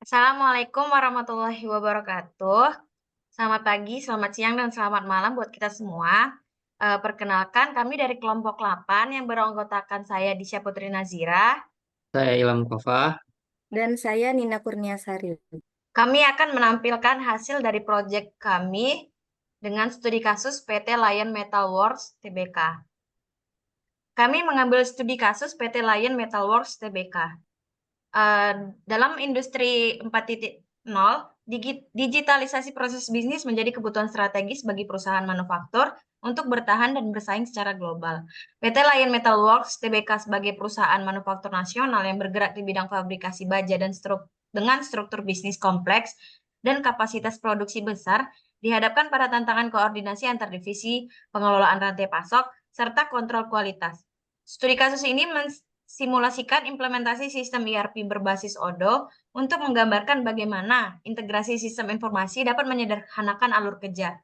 Assalamualaikum warahmatullahi wabarakatuh. Selamat pagi, selamat siang, dan selamat malam buat kita semua. Perkenalkan, kami dari kelompok 8 yang beranggotakan saya Disha Putri Nazira. Saya Ilham Kova. Dan saya Nina Kurniasari. Kami akan menampilkan hasil dari proyek kami dengan studi kasus PT Lion Metal Works Tbk. Kami mengambil studi kasus PT Lion Metal Works Tbk. Dalam industri 4.0, digitalisasi proses bisnis menjadi kebutuhan strategis bagi perusahaan manufaktur untuk bertahan dan bersaing secara global. PT Lion Metal Works Tbk sebagai perusahaan manufaktur nasional yang bergerak di bidang fabrikasi baja dan dengan struktur bisnis kompleks dan kapasitas produksi besar, dihadapkan pada tantangan koordinasi antar divisi, pengelolaan rantai pasok, serta kontrol kualitas. Studi kasus ini simulasikan implementasi sistem ERP berbasis ODO untuk menggambarkan bagaimana integrasi sistem informasi dapat menyederhanakan alur kerja,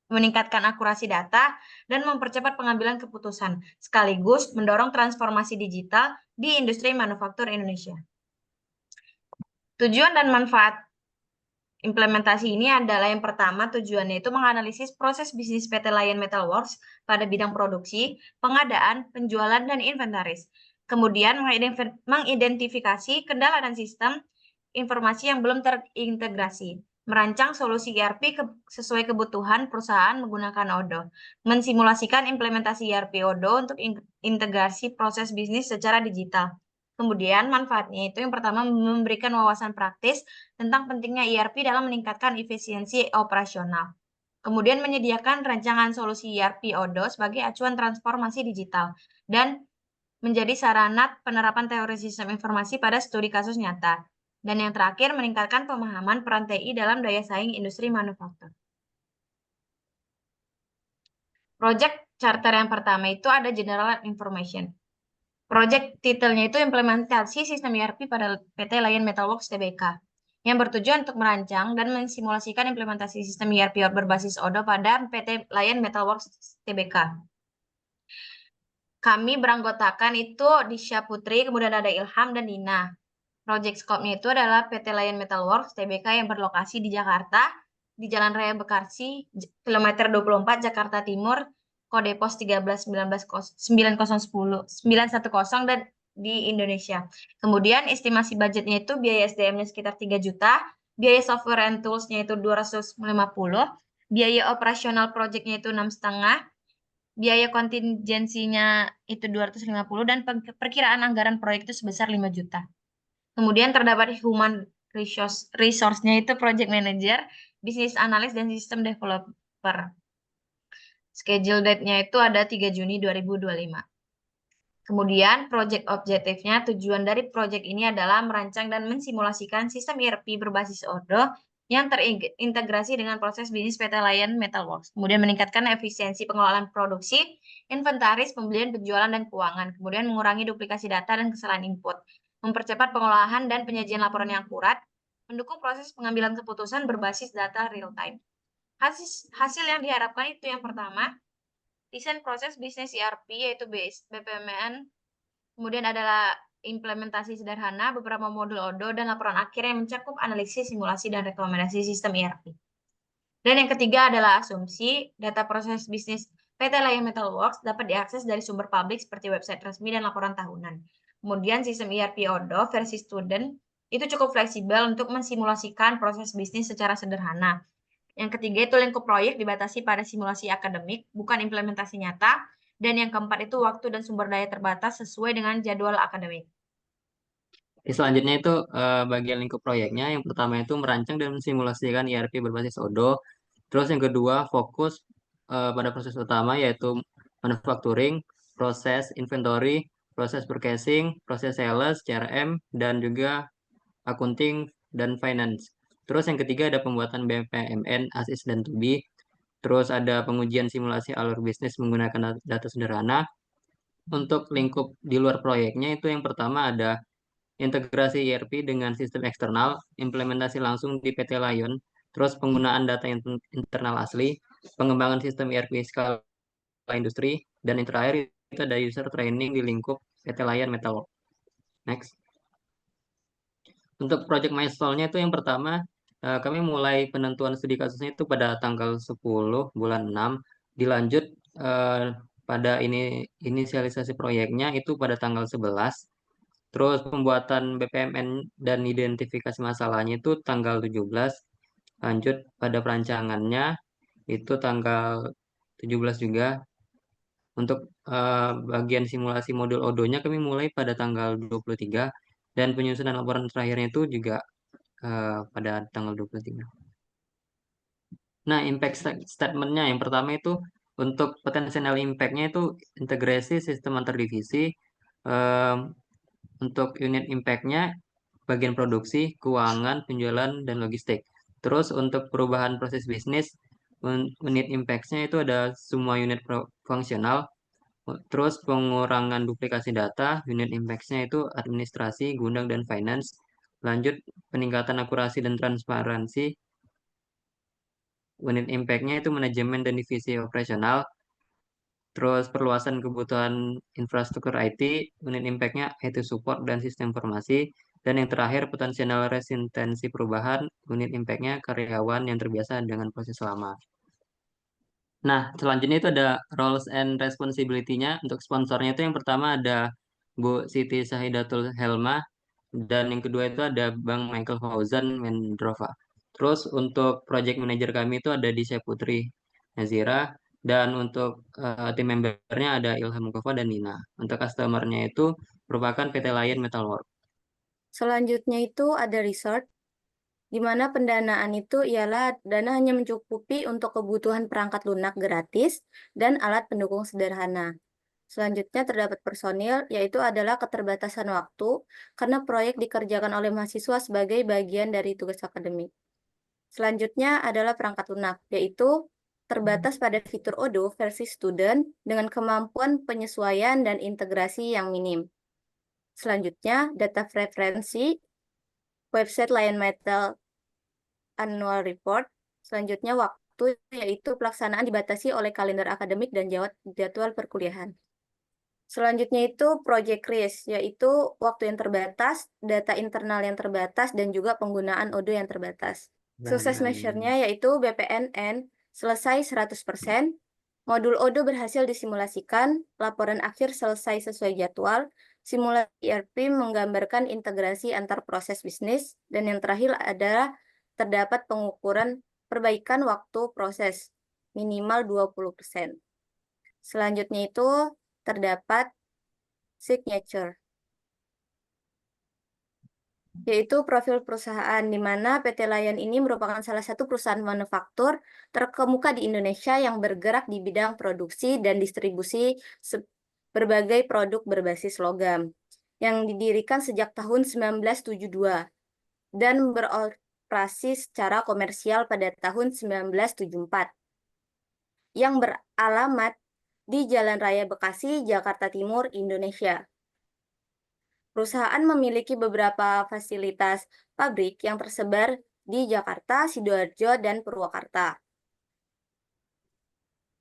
meningkatkan akurasi data, dan mempercepat pengambilan keputusan, sekaligus mendorong transformasi digital di industri manufaktur Indonesia. Tujuan dan manfaat implementasi ini adalah yang pertama, tujuannya itu menganalisis proses bisnis PT Lion Metal Works pada bidang produksi, pengadaan, penjualan, dan inventaris. Kemudian mengidentifikasi kendala dan sistem informasi yang belum terintegrasi, merancang solusi ERP sesuai kebutuhan perusahaan menggunakan ODO, mensimulasikan implementasi ERP ODO untuk integrasi proses bisnis secara digital. Kemudian manfaatnya itu yang pertama memberikan wawasan praktis tentang pentingnya ERP dalam meningkatkan efisiensi operasional. Kemudian menyediakan rancangan solusi ERP ODO sebagai acuan transformasi digital dan menjadi sarana penerapan teori sistem informasi pada studi kasus nyata. Dan yang terakhir, meningkatkan pemahaman peran TI dalam daya saing industri manufaktur. Project charter yang pertama itu ada General Information. Project titelnya itu implementasi sistem ERP pada PT Lion Metal Works Tbk, yang bertujuan untuk merancang dan mensimulasikan implementasi sistem ERP berbasis ODO pada PT Lion Metal Works Tbk. Kami beranggotakan itu Disha Putri, kemudian ada Ilham dan Nina. Project scope-nya itu adalah PT Lion Metal Works Tbk yang berlokasi di Jakarta, di Jalan Raya Bekasi, kilometer 24 Jakarta Timur, kode pos 13-19-9010 dan di Indonesia. Kemudian estimasi budgetnya itu biaya SDM-nya sekitar 3 juta, biaya software and tools-nya itu 250, biaya operasional project-nya itu 6,5, biaya kontingensinya itu 250, dan perkiraan anggaran proyek itu sebesar 5 juta. Kemudian terdapat human resource-nya itu project manager, business analyst, dan system developer. Schedule date-nya itu ada 3 Juni 2025. Kemudian project objektifnya, tujuan dari project ini adalah merancang dan mensimulasikan sistem ERP berbasis ODO yang terintegrasi dengan proses bisnis PT Lion Metal Works. Kemudian meningkatkan efisiensi pengelolaan produksi, inventaris, pembelian, penjualan, dan keuangan. Kemudian mengurangi duplikasi data dan kesalahan input. Mempercepat pengolahan dan penyajian laporan yang akurat. Mendukung proses pengambilan keputusan berbasis data real time. Hasil yang diharapkan itu yang pertama, desain proses bisnis ERP yaitu BPMN, kemudian adalah implementasi sederhana, beberapa modul ODO, dan laporan akhir yang mencakup analisis, simulasi, dan rekomendasi sistem ERP. Dan yang ketiga adalah asumsi, data proses bisnis PT Lion Metal Works dapat diakses dari sumber publik seperti website resmi dan laporan tahunan. Kemudian sistem ERP ODO versi student itu cukup fleksibel untuk mensimulasikan proses bisnis secara sederhana. Yang ketiga itu lingkup proyek dibatasi pada simulasi akademik, bukan implementasi nyata. Dan yang keempat itu waktu dan sumber daya terbatas sesuai dengan jadwal akademik. Selanjutnya itu bagian lingkup proyeknya. Yang pertama itu merancang dan mensimulasikan ERP berbasis ODO. Terus yang kedua fokus pada proses utama yaitu manufacturing, proses inventory, proses purchasing, proses sales, CRM, dan juga accounting dan finance. Terus yang ketiga ada pembuatan BPMN, ASIS, dan to be. Terus ada pengujian simulasi alur bisnis menggunakan data sederhana. Untuk lingkup di luar proyeknya itu yang pertama ada integrasi ERP dengan sistem eksternal, implementasi langsung di PT Lion, terus penggunaan data internal asli, pengembangan sistem ERP skala industri, dan yang terakhir itu ada user training di lingkup PT Lion Metal. Next. Untuk project milestone-nya itu yang pertama, kami mulai penentuan studi kasusnya itu pada tanggal 10 bulan 6, dilanjut eh, pada inisialisasi proyeknya itu pada tanggal 11, terus pembuatan BPMN dan identifikasi masalahnya itu tanggal 17, lanjut pada perancangannya itu tanggal 17 juga. Untuk bagian simulasi modul Odo-nya kami mulai pada tanggal 23 dan penyusunan laporan terakhirnya itu juga pada tanggal 23. Nah, impact statement-nya yang pertama itu untuk potential impact-nya itu integrasi sistem antar divisi. Em, untuk unit impact-nya bagian produksi, keuangan, penjualan, dan logistik. Terus untuk perubahan proses bisnis, unit impact-nya itu ada semua unit fungsional. Terus pengurangan duplikasi data, unit impact-nya itu administrasi, gudang, dan finance. Lanjut peningkatan akurasi dan transparansi. Unit impact-nya itu manajemen dan divisi operasional. Terus perluasan kebutuhan infrastruktur IT, unit impact-nya IT support dan sistem informasi. Dan yang terakhir potensial resistensi perubahan, unit impact-nya karyawan yang terbiasa dengan proses lama. Nah, selanjutnya itu ada roles and responsibility-nya. Untuk sponsornya itu yang pertama ada Bu Siti Sahidatul Helma, dan yang kedua itu ada Bang Michael Fauzan Mendrova. Terus untuk project manager kami itu ada Disha Putri Nazira, dan untuk tim membernya ada Ilham Mustafa dan Nina. Untuk customer-nya itu merupakan PT Lion Metalwork. Selanjutnya itu ada resort, di mana pendanaan itu ialah dana hanya mencukupi untuk kebutuhan perangkat lunak gratis dan alat pendukung sederhana. Selanjutnya terdapat personil, yaitu adalah keterbatasan waktu karena proyek dikerjakan oleh mahasiswa sebagai bagian dari tugas akademik. Selanjutnya adalah perangkat lunak, yaitu terbatas pada fitur Odoo versi student dengan kemampuan penyesuaian dan integrasi yang minim. Selanjutnya, data referensi, website Lion Metal Annual Report. Selanjutnya, waktu, yaitu pelaksanaan dibatasi oleh kalender akademik dan jadwal perkuliahan. Selanjutnya itu project risk, yaitu waktu yang terbatas, data internal yang terbatas, dan juga penggunaan Odoo yang terbatas. Sukses measure-nya yaitu BPNN selesai 100%, modul Odoo berhasil disimulasikan, laporan akhir selesai sesuai jadwal, simulasi ERP menggambarkan integrasi antar proses bisnis, dan yang terakhir adalah terdapat pengukuran perbaikan waktu proses minimal 20%. Selanjutnya itu terdapat signature, yaitu profil perusahaan, di mana PT Lion ini merupakan salah satu perusahaan manufaktur terkemuka di Indonesia yang bergerak di bidang produksi dan distribusi berbagai produk berbasis logam, yang didirikan sejak tahun 1972 dan beroperasi secara komersial pada tahun 1974, yang beralamat di Jalan Raya Bekasi, Jakarta Timur, Indonesia. Perusahaan memiliki beberapa fasilitas pabrik yang tersebar di Jakarta, Sidoarjo, dan Purwakarta.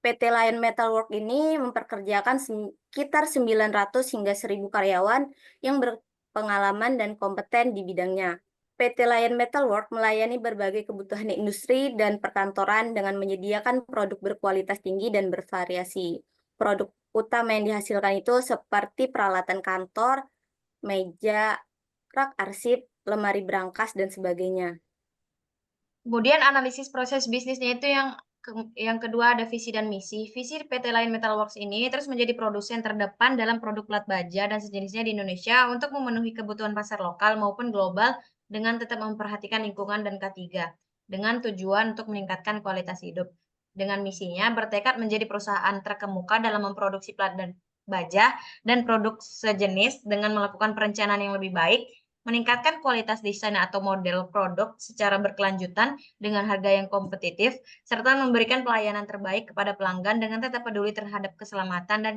PT Lion Metalwork ini memperkerjakan sekitar 900 hingga 1.000 karyawan yang berpengalaman dan kompeten di bidangnya. PT Lion Metalwork melayani berbagai kebutuhan industri dan perkantoran dengan menyediakan produk berkualitas tinggi dan bervariasi. Produk utama yang dihasilkan itu seperti peralatan kantor, meja, rak arsip, lemari brankas, dan sebagainya. Kemudian analisis proses bisnisnya itu yang kedua ada visi dan misi. Visi PT Lion Metalworks ini terus menjadi produsen terdepan dalam produk plat baja dan sejenisnya di Indonesia untuk memenuhi kebutuhan pasar lokal maupun global dengan tetap memperhatikan lingkungan dan K3 dengan tujuan untuk meningkatkan kualitas hidup. Dengan misinya bertekad menjadi perusahaan terkemuka dalam memproduksi plat dan baja dan produk sejenis dengan melakukan perencanaan yang lebih baik, meningkatkan kualitas desain atau model produk secara berkelanjutan dengan harga yang kompetitif, serta memberikan pelayanan terbaik kepada pelanggan dengan tetap peduli terhadap keselamatan dan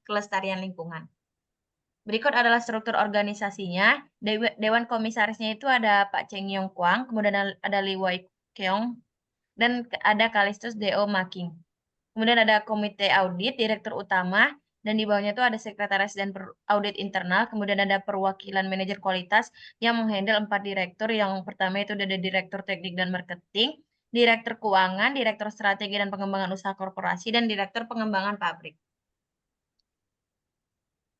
kelestarian lingkungan. Berikut adalah struktur organisasinya. Dewan komisarisnya itu ada Pak Cheng Yong Kwang, kemudian ada Lee Wai Keong, dan ada Kalistus D.O. Making. Kemudian ada komite audit, direktur utama, dan di bawahnya itu ada sekretaris dan audit internal, kemudian ada perwakilan manajer kualitas yang menghandle 4 direktur. Yang pertama itu ada direktur teknik dan marketing, direktur keuangan, direktur strategi dan pengembangan usaha korporasi, dan direktur pengembangan pabrik.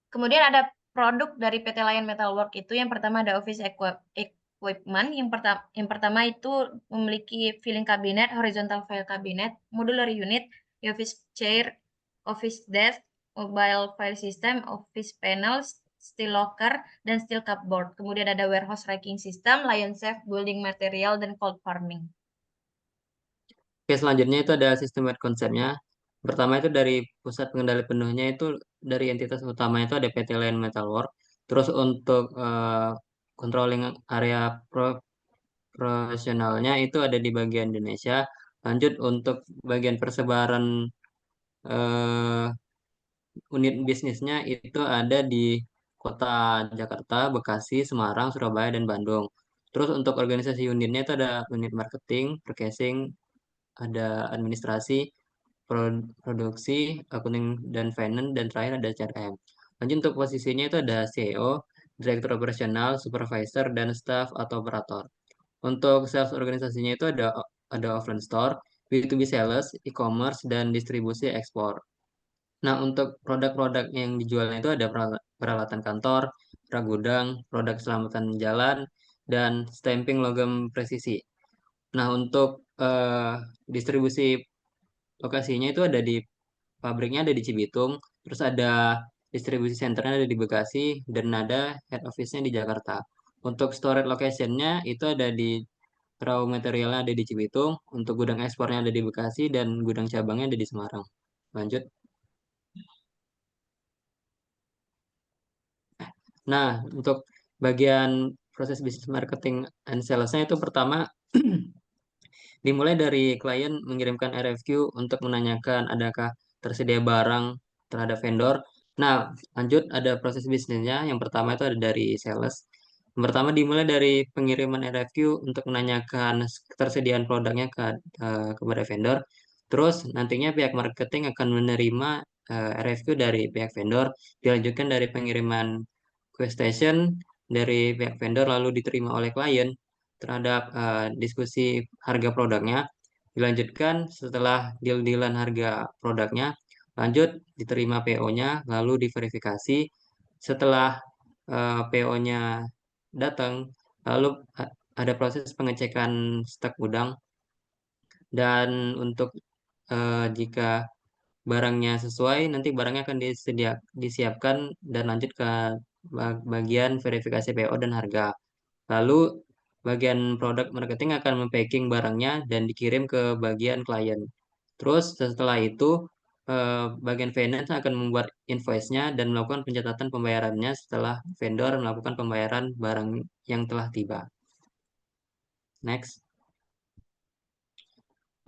Kemudian ada produk dari PT Lion Metalwork itu yang pertama ada office equipment. Yang pertama itu memiliki filing cabinet, horizontal file cabinet, modular unit, office chair, office desk, mobile file system, office panels, steel locker, dan steel cupboard. Kemudian ada warehouse racking system, Lion Safe, building material, dan cold farming. Oke, selanjutnya itu ada sistem web konsepnya. Pertama itu dari pusat pengendali penuhnya itu dari entitas utama itu ada PT Lion Metalwork. Terus untuk controlling area profesionalnya itu ada di bagian Indonesia. Lanjut untuk bagian persebaran eh, unit bisnisnya itu ada di kota Jakarta, Bekasi, Semarang, Surabaya, dan Bandung. Terus untuk organisasi unitnya itu ada unit marketing, purchasing, ada administrasi, produksi, accounting dan finance, dan terakhir ada CRM. Lanjut untuk posisinya itu ada CEO, direktur operasional, supervisor, dan staff atau operator. Untuk sales organisasinya itu ada offline store, B2B sales, e-commerce, dan distribusi ekspor. Nah, untuk produk-produk yang dijualnya itu ada peralatan kantor, pragudang, produk keselamatan jalan, dan stamping logam presisi. Nah, untuk distribusi lokasinya itu ada di pabriknya ada di Cibitung, terus ada distribusi centernya ada di Bekasi, dan ada head office-nya di Jakarta. Untuk storage location-nya itu ada di raw materialnya ada di Cibitung, untuk gudang ekspornya ada di Bekasi, dan gudang cabangnya ada di Semarang. Lanjut. Nah, untuk bagian proses bisnis marketing and sales-nya itu pertama dimulai dari klien mengirimkan RFQ untuk menanyakan adakah tersedia barang terhadap vendor. Nah, lanjut ada proses bisnisnya. Yang pertama itu ada dari sales. Yang pertama dimulai dari pengiriman RFQ untuk menanyakan ketersediaan produknya kepada vendor. Terus nantinya pihak marketing akan menerima RFQ dari pihak vendor, dilanjutkan dari pengiriman question dari pihak vendor lalu diterima oleh klien terhadap diskusi harga produknya. Dilanjutkan setelah deal-dealan harga produknya, lanjut diterima PO-nya, lalu diverifikasi. Setelah PO-nya datang, lalu ada proses pengecekan stok gudang. Dan untuk jika barangnya sesuai, nanti barangnya akan disiapkan dan lanjut ke bagian verifikasi PO dan harga. Lalu bagian produk marketing akan mempacking barangnya dan dikirim ke bagian klien. Terus setelah itu bagian finance akan membuat invoice-nya dan melakukan pencatatan pembayarannya setelah vendor melakukan pembayaran barang yang telah tiba. Next.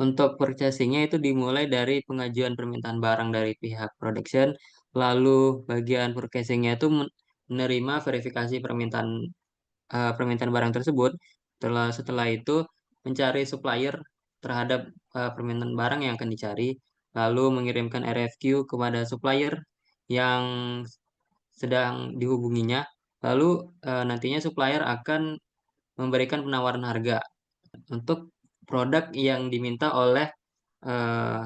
Untuk purchasing-nya itu dimulai dari pengajuan permintaan barang dari pihak production, lalu bagian purchasing-nya itu menerima verifikasi permintaan barang tersebut. Setelah itu mencari supplier terhadap permintaan barang yang akan dicari, lalu mengirimkan RFQ kepada supplier yang sedang dihubunginya, lalu nantinya supplier akan memberikan penawaran harga untuk produk yang diminta oleh eh,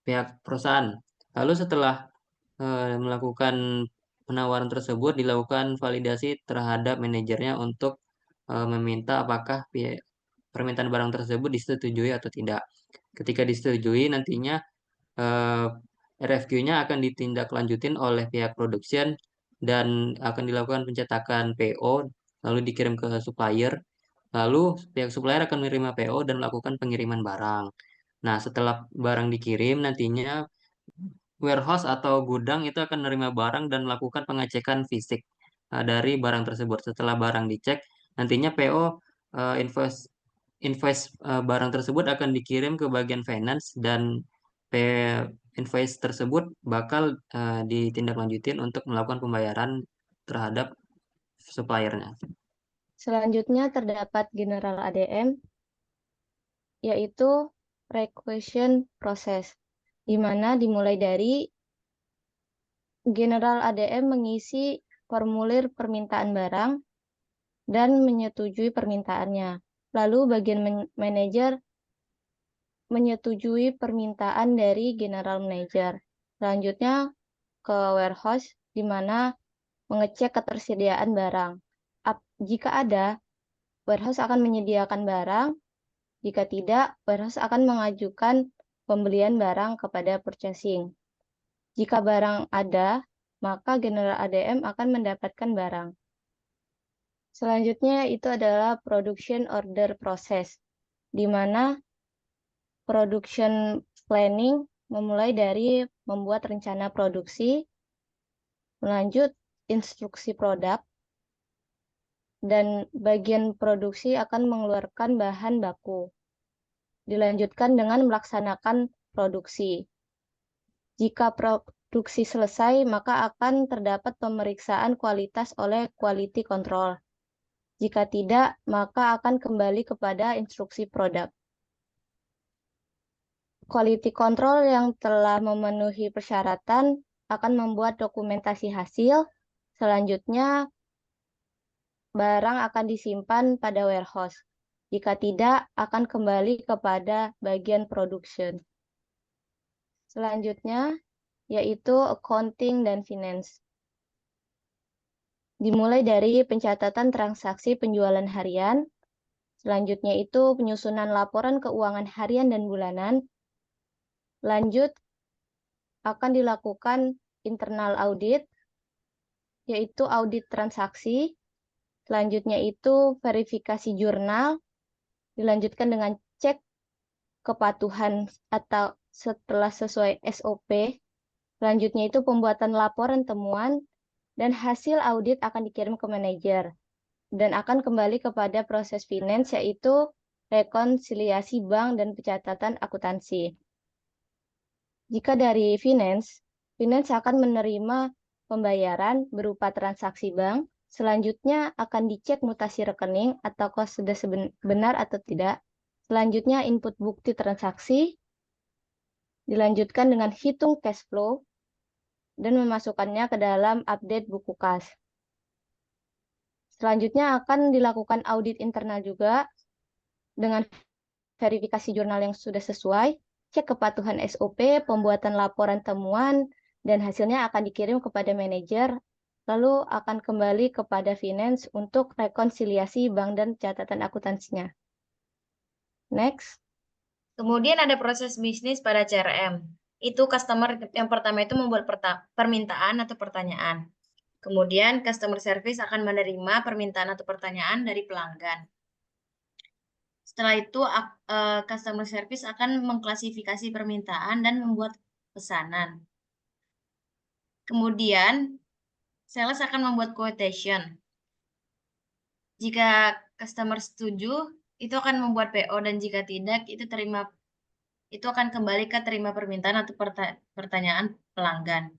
pihak perusahaan. Lalu setelah melakukan penawaran tersebut, dilakukan validasi terhadap manajernya untuk meminta apakah permintaan barang tersebut disetujui atau tidak. Ketika disetujui, nantinya eh, RFQ-nya akan ditindaklanjutin oleh pihak production dan akan dilakukan pencetakan PO, lalu dikirim ke supplier. Lalu pihak supplier akan menerima PO dan melakukan pengiriman barang. Nah, setelah barang dikirim, nantinya warehouse atau gudang itu akan menerima barang dan melakukan pengecekan fisik dari barang tersebut. Setelah barang dicek, nantinya PO invoice invoice barang tersebut akan dikirim ke bagian finance dan invoice tersebut bakal ditindaklanjutin untuk melakukan pembayaran terhadap suppliernya. Selanjutnya terdapat general ADM, yaitu requisition process, di mana dimulai dari General ADM mengisi formulir permintaan barang dan menyetujui permintaannya. Lalu bagian manajer menyetujui permintaan dari general manager. Selanjutnya ke warehouse di mana mengecek ketersediaan barang. Jika ada, warehouse akan menyediakan barang. Jika tidak, warehouse akan mengajukan pembelian barang kepada purchasing. Jika barang ada, maka general ADM akan mendapatkan barang. Selanjutnya itu adalah production order process, di mana production planning memulai dari membuat rencana produksi, melanjut instruksi produk, dan bagian produksi akan mengeluarkan bahan baku. Dilanjutkan dengan melaksanakan produksi. Jika produksi selesai, maka akan terdapat pemeriksaan kualitas oleh quality control. Jika tidak, maka akan kembali kepada instruksi produk. Quality control yang telah memenuhi persyaratan akan membuat dokumentasi hasil. Selanjutnya, barang akan disimpan pada warehouse. Jika tidak, akan kembali kepada bagian production. Selanjutnya, yaitu accounting dan finance. Dimulai dari pencatatan transaksi penjualan harian. Selanjutnya itu penyusunan laporan keuangan harian dan bulanan. Lanjut, akan dilakukan internal audit, yaitu audit transaksi. Selanjutnya itu verifikasi jurnal, dilanjutkan dengan cek kepatuhan atau setelah sesuai SOP. Selanjutnya itu pembuatan laporan temuan, dan hasil audit akan dikirim ke manajer. Dan akan kembali kepada proses finance, yaitu rekonsiliasi bank dan pencatatan akuntansi. Jika dari finance akan menerima pembayaran berupa transaksi bank. Selanjutnya akan dicek mutasi rekening ataukah sudah benar atau tidak. Selanjutnya input bukti transaksi. Dilanjutkan dengan hitung cash flow dan memasukkannya ke dalam update buku kas. Selanjutnya akan dilakukan audit internal juga dengan verifikasi jurnal yang sudah sesuai, cek kepatuhan SOP, pembuatan laporan temuan, dan hasilnya akan dikirim kepada manajer, lalu akan kembali kepada finance untuk rekonsiliasi bank dan catatan akuntansinya. Next. Kemudian ada proses bisnis pada CRM. Itu customer yang pertama itu membuat permintaan atau pertanyaan. Kemudian customer service akan menerima permintaan atau pertanyaan dari pelanggan. Setelah itu customer service akan mengklasifikasi permintaan dan membuat pesanan. Kemudian sales akan membuat quotation. Jika customer setuju, itu akan membuat PO, dan jika tidak, itu akan kembali ke terima permintaan atau pertanyaan pelanggan.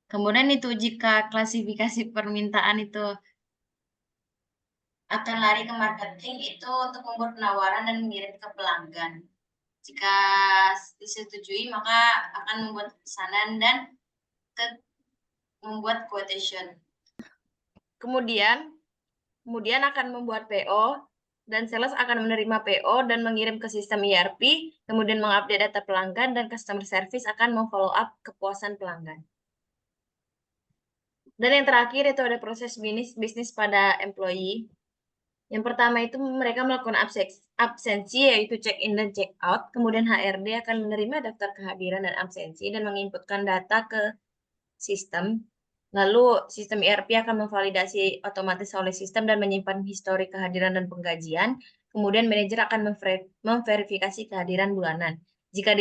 Kemudian itu jika klasifikasi permintaan itu akan lari ke marketing, itu untuk membuat penawaran dan mengirim ke pelanggan. Jika disetujui, maka akan membuat pesanan dan membuat quotation. Kemudian akan membuat PO, dan sales akan menerima PO dan mengirim ke sistem ERP, kemudian mengupdate data pelanggan, dan customer service akan memfollow up kepuasan pelanggan. Dan yang terakhir itu ada proses bisnis pada employee. Yang pertama itu mereka melakukan absensi, yaitu check in dan check out. Kemudian HRD akan menerima daftar kehadiran dan absensi dan menginputkan data ke sistem. Lalu sistem ERP akan memvalidasi otomatis oleh sistem dan menyimpan histori kehadiran dan penggajian. Kemudian manajer akan memverifikasi kehadiran bulanan. Jika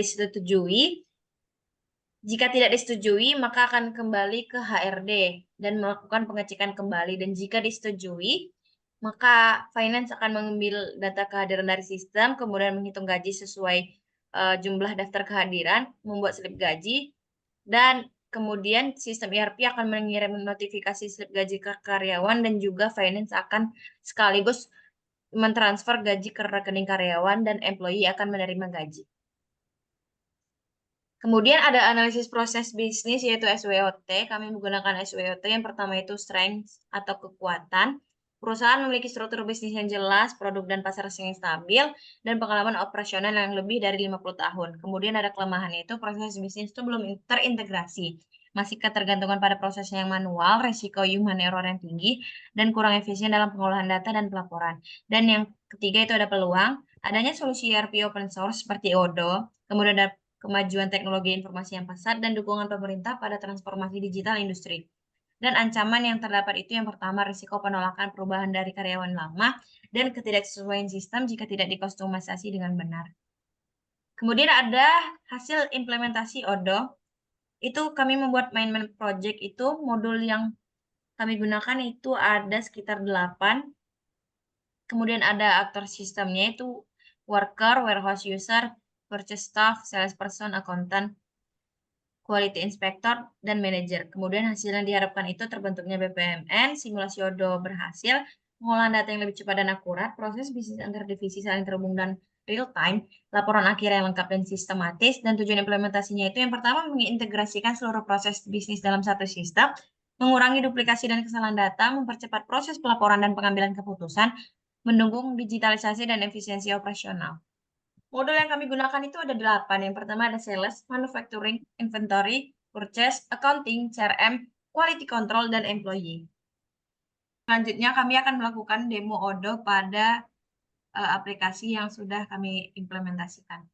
tidak disetujui, maka akan kembali ke HRD dan melakukan pengecekan kembali. Dan jika disetujui, maka finance akan mengambil data kehadiran dari sistem, kemudian menghitung gaji sesuai jumlah daftar kehadiran, membuat slip gaji, dan kemudian sistem ERP akan mengirim notifikasi slip gaji ke karyawan, dan juga finance akan sekaligus mentransfer gaji ke rekening karyawan, dan employee akan menerima gaji. Kemudian ada analisis proses bisnis yaitu SWOT. Kami menggunakan SWOT. Yang pertama itu strength atau kekuatan. Perusahaan memiliki struktur bisnis yang jelas, produk dan pasar yang stabil, dan pengalaman operasional yang lebih dari 50 tahun. Kemudian ada kelemahan yaitu proses bisnis itu belum terintegrasi. Masih ketergantungan pada prosesnya yang manual, resiko human error yang tinggi, dan kurang efisien dalam pengolahan data dan pelaporan. Dan yang ketiga itu ada peluang, adanya solusi ERP open source seperti Odoo, kemudian ada kemajuan teknologi informasi yang pesat, dan dukungan pemerintah pada transformasi digital industri. Dan ancaman yang terdapat itu yang pertama, risiko penolakan perubahan dari karyawan lama dan ketidaksesuaian sistem jika tidak dikostumisasi dengan benar. Kemudian ada hasil implementasi Odoo. Itu kami membuat main project itu, modul yang kami gunakan itu ada sekitar 8. Kemudian ada aktor sistemnya itu worker, warehouse user, purchase staff, salesperson, accountant, quality inspector, dan manager. Kemudian hasilnya diharapkan itu terbentuknya BPMN, simulasi Odoo berhasil, pengolahan data yang lebih cepat dan akurat, proses bisnis antar divisi saling terhubung dan real time, laporan akhir yang lengkap dan sistematis, dan tujuan implementasinya itu yang pertama mengintegrasikan seluruh proses bisnis dalam satu sistem, mengurangi duplikasi dan kesalahan data, mempercepat proses pelaporan dan pengambilan keputusan, mendukung digitalisasi dan efisiensi operasional. Modul yang kami gunakan itu ada 8. Yang pertama ada sales, manufacturing, inventory, purchase, accounting, CRM, quality control, dan employee. Selanjutnya kami akan melakukan demo Odoo pada aplikasi yang sudah kami implementasikan.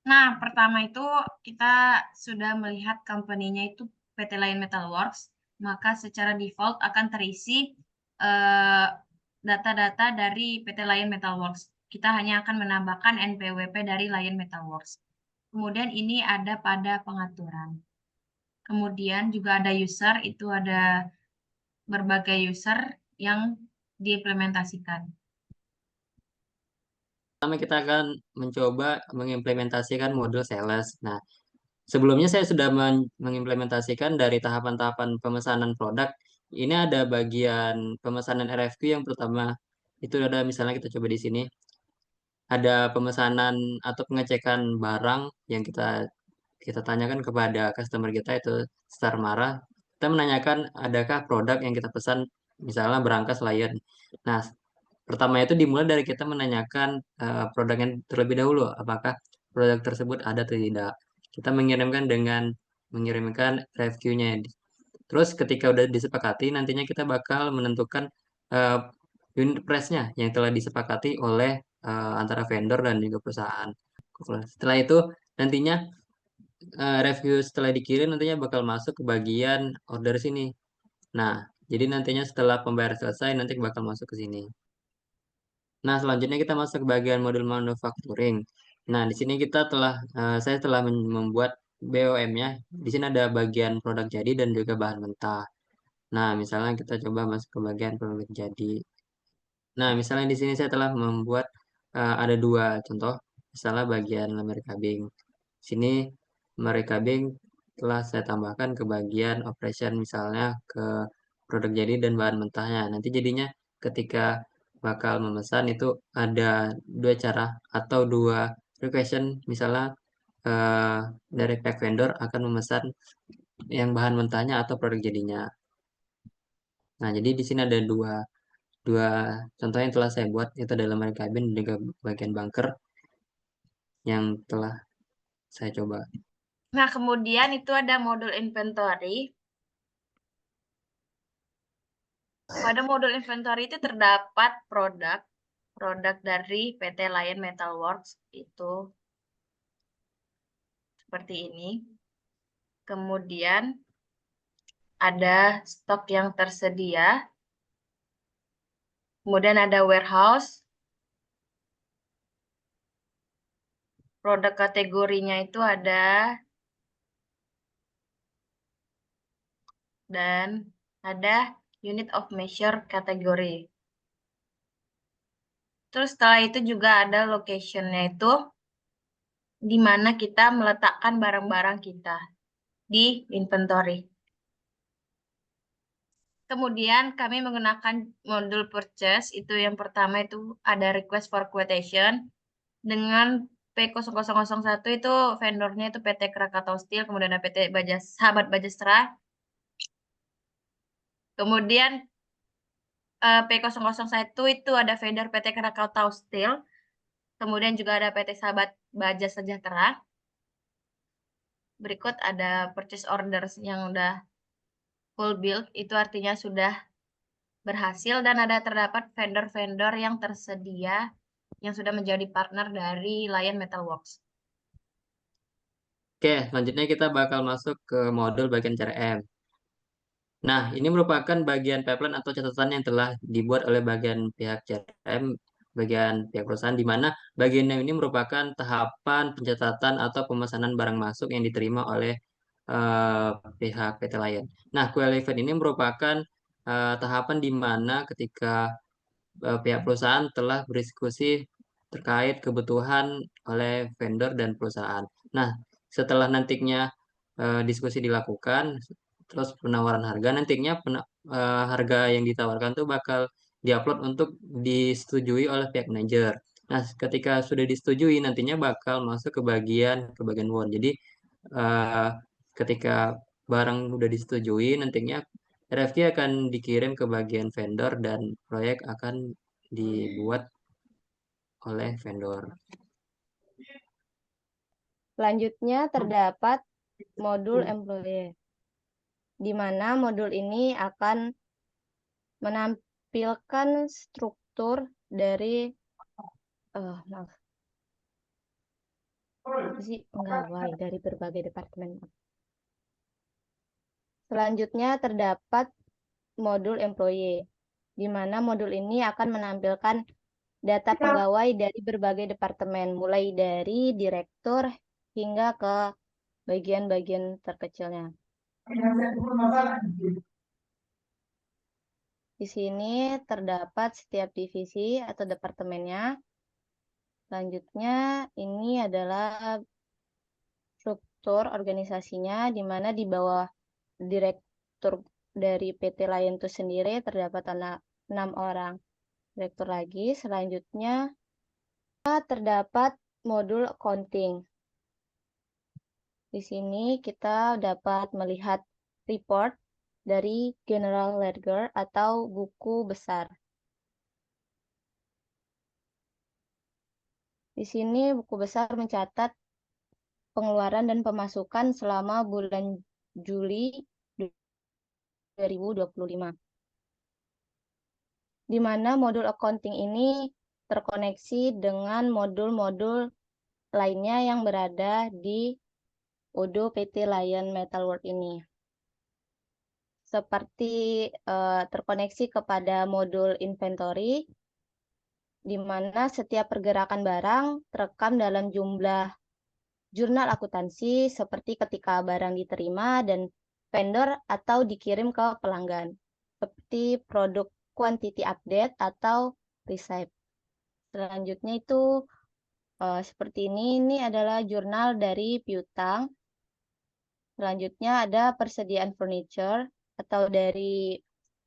Nah, pertama itu kita sudah melihat company-nya itu PT Lion Metalworks, maka secara default akan terisi data-data dari PT Lion Metalworks. Kita hanya akan menambahkan NPWP dari Lion Metalworks. Kemudian ini ada pada pengaturan. Kemudian juga ada user, itu ada berbagai user yang diimplementasikan. Pertama kita akan mencoba mengimplementasikan modul sales. Nah, sebelumnya saya sudah mengimplementasikan dari tahapan-tahapan pemesanan produk. Ini ada bagian pemesanan RFQ yang pertama. Itu ada misalnya kita coba di sini. Ada pemesanan atau pengecekan barang yang kita tanyakan kepada customer kita itu Star Marah. Kita menanyakan adakah produk yang kita pesan misalnya berangkas Lion. Nah, pertama itu dimulai dari kita menanyakan produk yang terlebih dahulu, apakah produk tersebut ada atau tidak. Kita mengirimkan review-nya. Terus ketika udah disepakati, nantinya kita bakal menentukan uh, unit price-nya yang telah disepakati oleh antara vendor dan juga perusahaan. Setelah itu nantinya review setelah dikirim nantinya bakal masuk ke bagian order sini. Nah, jadi nantinya setelah pembayaran selesai nanti bakal masuk ke sini. Nah, selanjutnya kita masuk ke bagian modul manufacturing. Nah, di sini saya telah membuat BOM-nya. Di sini ada bagian produk jadi dan juga bahan mentah. Nah, misalnya kita coba masuk ke bagian produk jadi. Nah, misalnya di sini saya telah membuat ada 2 contoh. Misalnya bagian lemari cabing. Sini lemari cabing telah saya tambahkan ke bagian operation, misalnya ke produk jadi dan bahan mentahnya. Nanti jadinya ketika bakal memesan itu ada 2 cara atau 2 requestion, misalnya eh, dari pihak vendor akan memesan yang bahan mentahnya atau produk jadinya. Nah, jadi di sini ada dua contoh yang telah saya buat, itu adalah lemari kabin dan juga bagian bunker yang telah saya coba. Nah, kemudian itu ada modul inventory. Pada modul inventory itu terdapat produk dari PT Lion Metalworks itu seperti ini. Kemudian ada stok yang tersedia. Kemudian ada warehouse. Produk kategorinya itu ada dan ada unit of measure kategori. Terus setelah itu juga ada location-nya itu di mana kita meletakkan barang-barang kita di inventory. Kemudian kami menggunakan modul purchase, itu yang pertama itu ada request for quotation dengan P0001 itu vendornya itu PT Krakatau Steel, kemudian ada PT Sahabat Bajastra. Kemudian P001 itu ada vendor PT Krakatau Steel. Kemudian juga ada PT Sahabat Baja Sejahtera. Berikut ada purchase orders yang udah full build, itu artinya sudah berhasil, dan ada terdapat vendor-vendor yang tersedia yang sudah menjadi partner dari Lion Metal Works. Oke, selanjutnya kita bakal masuk ke modul bagian CRM. Nah, ini merupakan bagian pipeline atau catatan yang telah dibuat oleh bagian pihak CRM, bagian pihak perusahaan, di mana bagian ini merupakan tahapan pencatatan atau pemesanan barang masuk yang diterima oleh eh, pihak PT Lion. Nah, QL event ini merupakan tahapan di mana ketika pihak perusahaan telah berdiskusi terkait kebutuhan oleh vendor dan perusahaan. Nah, setelah nantinya diskusi dilakukan, terus penawaran harga, nantinya harga yang ditawarkan tuh bakal diupload untuk disetujui oleh pihak manajer. Nah, ketika sudah disetujui, nantinya bakal masuk ke bagian WON. Jadi, eh, ketika barang udah disetujui, nantinya RFQ akan dikirim ke bagian vendor dan proyek akan dibuat oleh vendor. Selanjutnya terdapat modul employee, di mana modul ini akan menampilkan struktur dari maaf, apa sih, pegawai dari berbagai departemen. Selanjutnya terdapat modul employee, di mana modul ini akan menampilkan data pegawai dari berbagai departemen, mulai dari direktur hingga ke bagian-bagian terkecilnya. Di sini terdapat setiap divisi atau departemennya. Selanjutnya, ini adalah struktur organisasinya, di mana di bawah direktur dari PT Lion itu sendiri terdapat 6 orang direktur lagi. Selanjutnya, terdapat modul accounting. Di sini kita dapat melihat report dari General Ledger atau buku besar. Di sini buku besar mencatat pengeluaran dan pemasukan selama bulan Juli 2025. Di mana modul accounting ini terkoneksi dengan modul-modul lainnya yang berada di Odo PT Lion Metal Works ini. Seperti terkoneksi kepada modul inventory, di mana setiap pergerakan barang terekam dalam jumlah jurnal akuntansi seperti ketika barang diterima dan vendor atau dikirim ke pelanggan, seperti produk quantity update atau receipt. Selanjutnya itu seperti ini adalah jurnal dari piutang. Selanjutnya ada persediaan furniture atau dari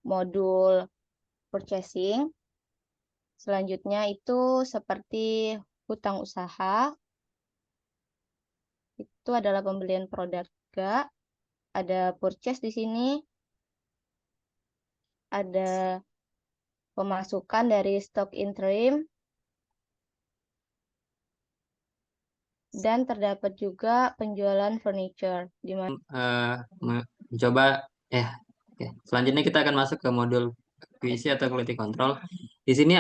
modul purchasing. Selanjutnya itu seperti hutang usaha. Itu adalah pembelian produk juga. Ada purchase di sini. Ada pemasukan dari stok interim. Dan terdapat juga penjualan furniture. Di mana Mencoba oke. Selanjutnya kita akan masuk ke modul QC atau quality control. Di sini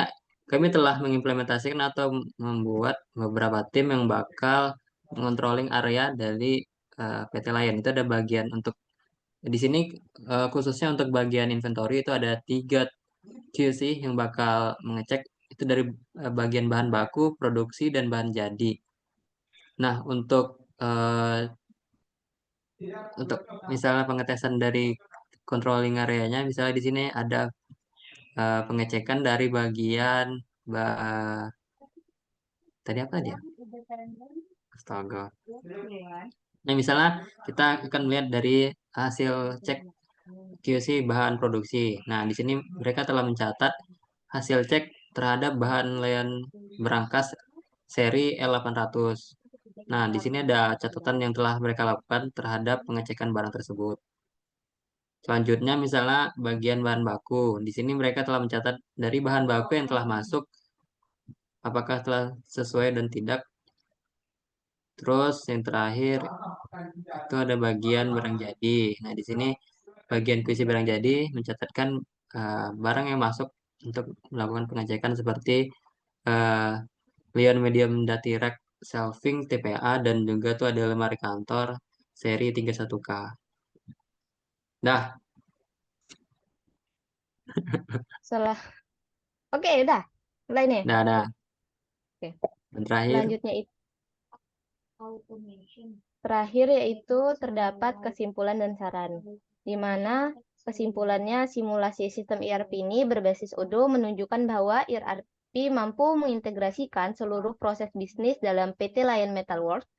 kami telah mengimplementasikan atau membuat beberapa tim yang bakal mengontrolling area dari PT Lion. Itu ada bagian untuk di sini khususnya untuk bagian inventory itu ada 3 QC yang bakal mengecek itu dari bagian bahan baku, produksi, dan bahan jadi. Nah, untuk misalnya pengetesan dari controlling areanya, misalnya di sini ada pengecekan dari bagian tadi apa dia? Astaga. Nah, misalnya kita akan melihat dari hasil cek QC bahan produksi. Nah, di sini mereka telah mencatat hasil cek terhadap bahan layan berangkas seri L800. Nah, di sini ada catatan yang telah mereka lakukan terhadap pengecekan barang tersebut. Selanjutnya, misalnya bagian bahan baku. Di sini mereka telah mencatat dari bahan baku yang telah masuk, apakah telah sesuai dan tidak. Terus yang terakhir itu ada bagian barang jadi. Nah, di sini bagian kuisi barang jadi mencatatkan barang yang masuk untuk melakukan pengecekan seperti uh, Lion Medium Dati Rack Shelving TPA dan juga tuh ada lemari kantor seri 31K. Dah, Setelah, oke, udah. Mulai nih. dah. Oke. Dan terakhir, Selanjutnya itu terakhir yaitu terdapat kesimpulan dan saran, di mana kesimpulannya simulasi sistem ERP ini berbasis Odoo menunjukkan bahwa ERP mampu mengintegrasikan seluruh proses bisnis dalam PT Lion Metal Works,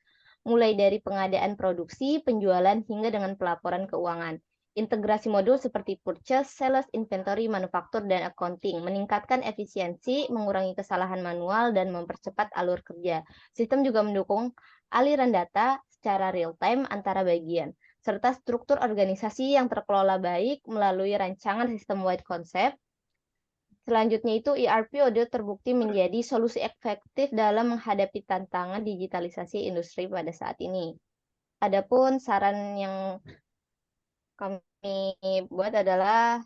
mulai dari pengadaan produksi, penjualan, hingga dengan pelaporan keuangan. Integrasi modul seperti purchase, sales, inventory, manufaktur, dan accounting meningkatkan efisiensi, mengurangi kesalahan manual, dan mempercepat alur kerja. Sistem juga mendukung aliran data secara real-time antara bagian, serta struktur organisasi yang terkelola baik melalui rancangan sistem-wide concept. Selanjutnya itu ERP Odoo terbukti menjadi solusi efektif dalam menghadapi tantangan digitalisasi industri pada saat ini. Adapun saran yang kami buat adalah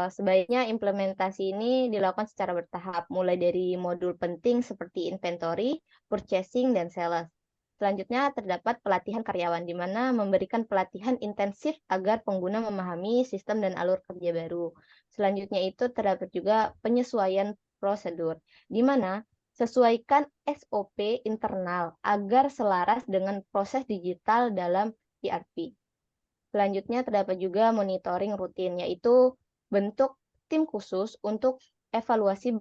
sebaiknya implementasi ini dilakukan secara bertahap, mulai dari modul penting seperti inventory, purchasing, dan sales. Selanjutnya terdapat pelatihan karyawan, di mana memberikan pelatihan intensif agar pengguna memahami sistem dan alur kerja baru. Selanjutnya itu terdapat juga penyesuaian prosedur, di mana sesuaikan SOP internal agar selaras dengan proses digital dalam ERP. Selanjutnya terdapat juga monitoring rutin, yaitu bentuk tim khusus untuk evaluasi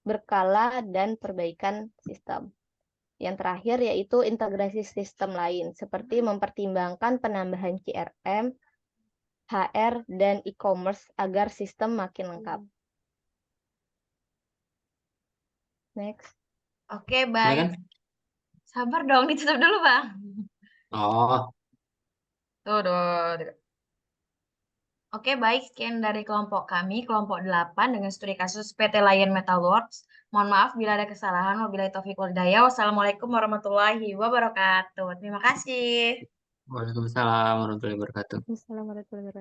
berkala dan perbaikan sistem. Yang terakhir yaitu integrasi sistem lain, seperti mempertimbangkan penambahan CRM, HR, dan e-commerce agar sistem makin lengkap. Next. Oke, ya baik. kan? Sabar dong, ditutup dulu, Bang. Oh, Tuh. Oke, baik. Sekian dari kelompok kami, kelompok 8 dengan studi kasus PT Lion Metal Works. Mohon maaf bila ada kesalahan. Wabillahi taufiq wal hidayah. Wassalamualaikum warahmatullahi wabarakatuh. Terima kasih. Waalaikumsalam warahmatullahi wabarakatuh. Assalamualaikum warahmatullahi wabarakatuh.